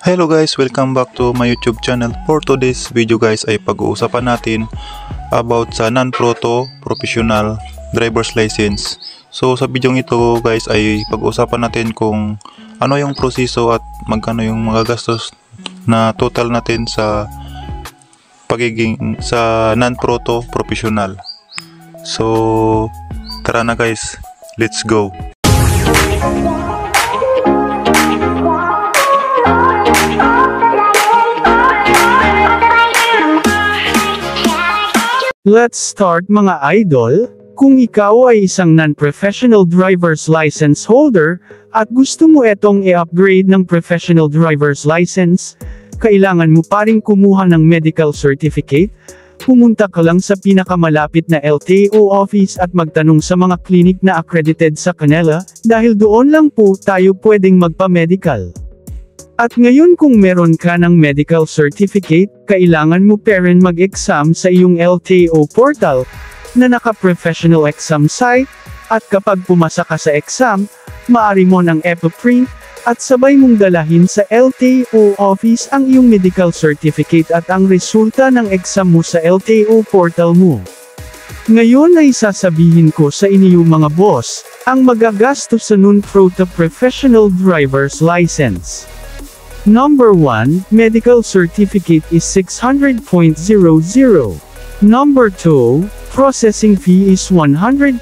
Hello guys, welcome back to my YouTube channel. For today's video guys ay pag-uusapan natin about sa non-proto professional driver's license. So sa video ito guys ay pag-uusapan natin kung ano yung proseso at magkano yung mga gastos na total natin sa pagiging sa non-proto professional. So tara na guys, let's go. Let's start mga idol. Kung ikaw ay isang non-professional driver's license holder, at gusto mo etong i-upgrade ng professional driver's license, kailangan mo pa ring kumuha ng medical certificate. Pumunta ka lang sa pinakamalapit na LTO office at magtanong sa mga clinic na accredited sa kanila, dahil doon lang po tayo pwedeng magpa-medical. At ngayon kung meron ka ng medical certificate, kailangan mo pa rin mag-exam sa iyong LTO portal, na naka-professional exam site, at kapag pumasa ka sa exam, maaari mo ng epa-print, at sabay mong dalahin sa LTO office ang iyong medical certificate at ang resulta ng exam mo sa LTO portal mo. Ngayon ay sasabihin ko sa inyo mga boss, ang magagastos sa non-proto professional driver's license. Number 1, medical certificate is 600.00. Number 2, processing fee is 100.00.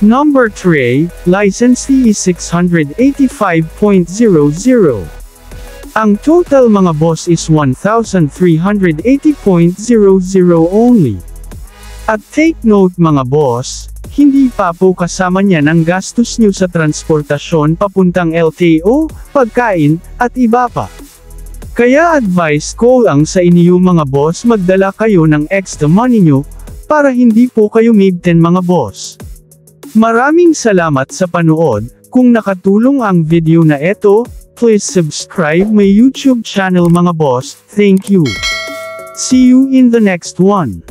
Number 3, license fee is 685.00. Ang total mga boss is 1,380.00 only. At take note mga boss, hindi pa po kasama niyan ang gastos nyo sa transportasyon papuntang LTO, pagkain, at iba pa. Kaya advice ko lang sa inyo mga boss, magdala kayo ng extra money nyo, para hindi po kayo mibten mga boss. Maraming salamat sa panood. Kung nakatulong ang video na ito, please subscribe my YouTube channel mga boss. Thank you. See you in the next one.